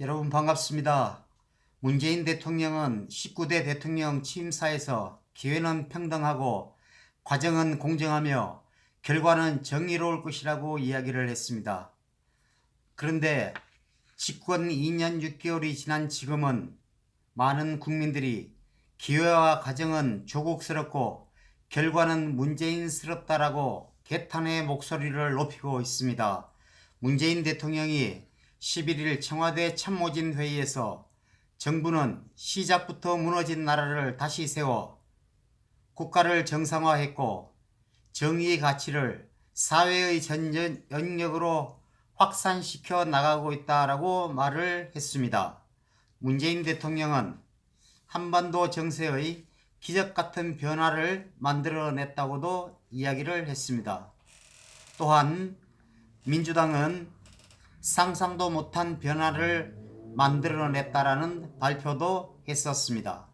여러분 반갑습니다. 문재인 대통령은 19대 대통령 취임사에서 기회는 평등하고 과정은 공정하며 결과는 정의로울 것이라고 이야기를 했습니다. 그런데 집권 2년 6개월이 지난 지금은 많은 국민들이 기회와 과정은 조국스럽고 결과는 문재인스럽다라고 개탄의 목소리를 높이고 있습니다. 문재인 대통령이 11일 청와대 참모진 회의에서 정부는 시작부터 무너진 나라를 다시 세워 국가를 정상화했고 정의의 가치를 사회의 전 영역으로 확산시켜 나가고 있다라고 말을 했습니다. 문재인 대통령은 한반도 정세의 기적 같은 변화를 만들어냈다고도 이야기를 했습니다. 또한 민주당은 상상도 못한 변화를 만들어냈다라는 발표도 했었습니다.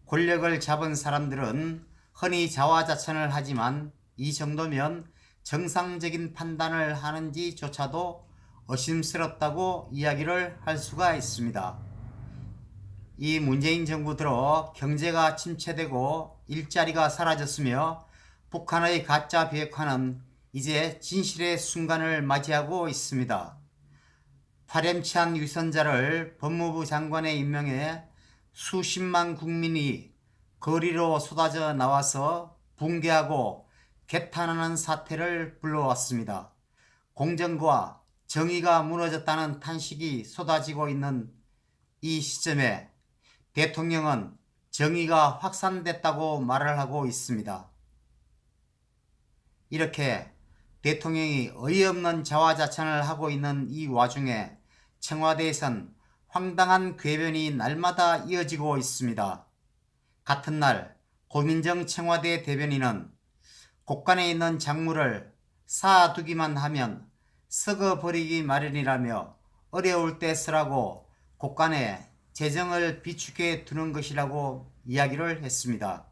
권력을 잡은 사람들은 흔히 자화자찬을 하지만 이 정도면 정상적인 판단을 하는지조차도 의심스럽다고 이야기를 할 수가 있습니다. 이 문재인 정부 들어 경제가 침체되고 일자리가 사라졌으며 북한의 가짜 비핵화는 이제 진실의 순간을 맞이하고 있습니다. 파렴치한 위선자를 법무부 장관에 임명해 수십만 국민이 거리로 쏟아져 나와서 붕괴하고 개탄하는 사태를 불러왔습니다. 공정과 정의가 무너졌다는 탄식이 쏟아지고 있는 이 시점에 대통령은 정의가 확산됐다고 말을 하고 있습니다. 이렇게 대통령이 어이없는 자화자찬을 하고 있는 이 와중에 청와대에선 황당한 궤변이 날마다 이어지고 있습니다. 같은 날 고민정 청와대 대변인은 곳간에 있는 작물을 쌓아두기만 하면 썩어버리기 마련이라며 어려울 때 쓰라고 곳간에 재정을 비축해 두는 것이라고 이야기를 했습니다.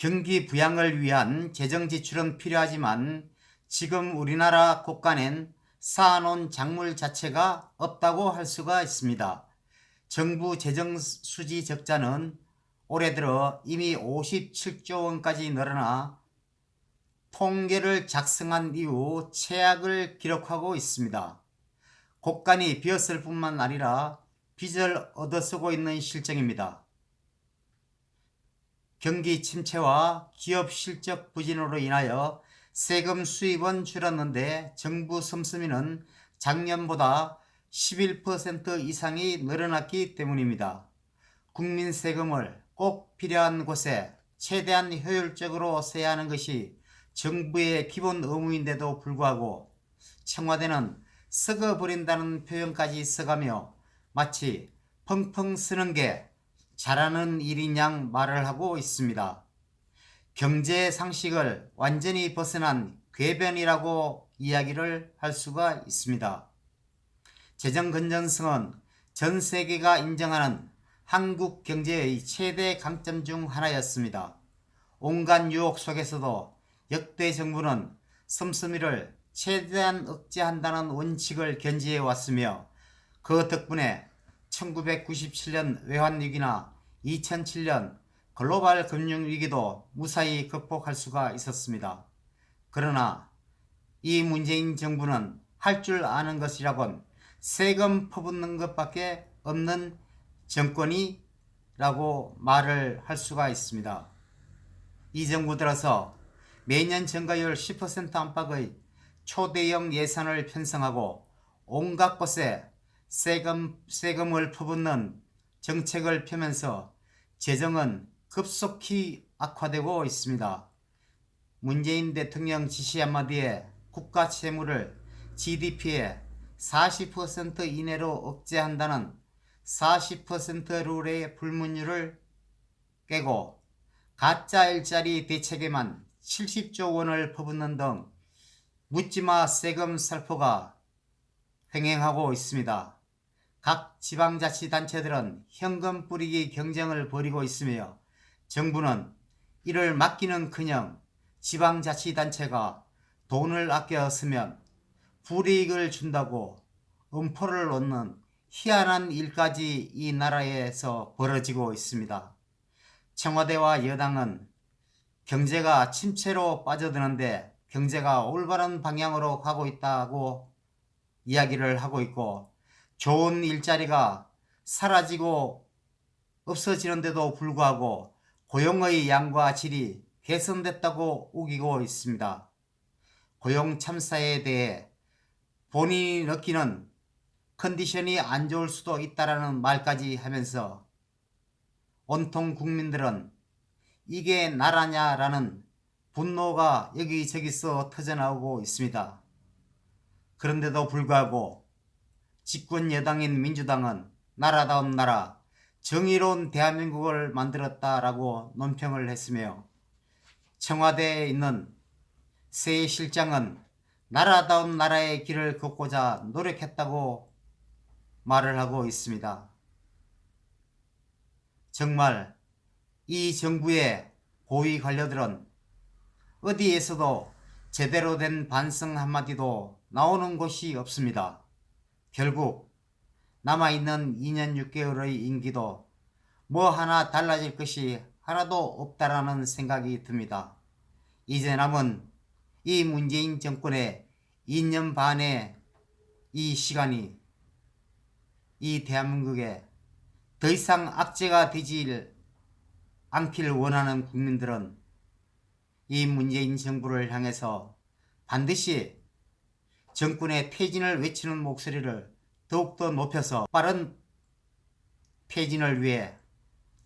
경기 부양을 위한 재정 지출은 필요하지만 지금 우리나라 곳간엔 쌓아놓은 작물 자체가 없다고 할 수가 있습니다. 정부 재정 수지 적자는 올해 들어 이미 57조 원까지 늘어나 통계를 작성한 이후 최악을 기록하고 있습니다. 곳간이 비었을 뿐만 아니라 빚을 얻어쓰고 있는 실정입니다. 경기 침체와 기업 실적 부진으로 인하여 세금 수입은 줄었는데 정부 씀씀이는 작년보다 11% 이상이 늘어났기 때문입니다. 국민 세금을 꼭 필요한 곳에 최대한 효율적으로 써야 하는 것이 정부의 기본 의무인데도 불구하고 청와대는 썩어버린다는 표현까지 써가며 마치 펑펑 쓰는 게 잘하는 일인 양 말을 하고 있습니다. 경제 상식을 완전히 벗어난 궤변이라고 이야기를 할 수가 있습니다. 재정 건전성은 전 세계가 인정하는 한국 경제의 최대 강점 중 하나였습니다. 온갖 유혹 속에서도 역대 정부는 씀씀이를 최대한 억제한다는 원칙을 견지해 왔으며 그 덕분에 1997년 외환위기나 2007년 글로벌 금융위기도 무사히 극복할 수가 있었습니다. 그러나 이 문재인 정부는 할 줄 아는 것이라곤 세금 퍼붓는 것밖에 없는 정권이라고 말을 할 수가 있습니다. 이 정부 들어서 매년 증가율 10% 안팎의 초대형 예산을 편성하고 온갖 곳에 세금을 퍼붓는 정책을 펴면서 재정은 급속히 악화되고 있습니다. 문재인 대통령 지시 한마디에 국가 채무를 GDP의 40% 이내로 억제한다는 40% 룰의 불문율을 깨고 가짜 일자리 대책에만 70조 원을 퍼붓는 등 묻지마 세금 살포가 횡행하고 있습니다. 각 지방자치단체들은 현금 뿌리기 경쟁을 벌이고 있으며 정부는 이를 막기는커녕 지방자치단체가 돈을 아껴 쓰면 불이익을 준다고 엄포를 놓는 희한한 일까지 이 나라에서 벌어지고 있습니다. 청와대와 여당은 경제가 침체로 빠져드는데 경제가 올바른 방향으로 가고 있다고 이야기를 하고 있고, 좋은 일자리가 사라지고 없어지는데도 불구하고 고용의 양과 질이 개선됐다고 우기고 있습니다. 고용 참사에 대해 본인이 느끼는 컨디션이 안 좋을 수도 있다라는 말까지 하면서 온통 국민들은 이게 나라냐라는 분노가 여기저기서 터져나오고 있습니다. 그런데도 불구하고 집권 여당인 민주당은 나라다운 나라, 정의로운 대한민국을 만들었다라고 논평을 했으며, 청와대에 있는 새 실장은 나라다운 나라의 길을 걷고자 노력했다고 말을 하고 있습니다. 정말 이 정부의 고위 관료들은 어디에서도 제대로 된 반성 한마디도 나오는 곳이 없습니다. 결국 남아있는 2년 6개월의 임기도 뭐 하나 달라질 것이 하나도 없다라는 생각이 듭니다. 이제 남은 이 문재인 정권의 2년 반의 이 시간이 이 대한민국에 더 이상 악재가 되지 않기를 원하는 국민들은 이 문재인 정부를 향해서 반드시 정권의 퇴진을 외치는 목소리를 더욱더 높여서 빠른 퇴진을 위해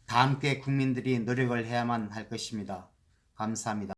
다 함께 국민들이 노력을 해야만 할 것입니다. 감사합니다.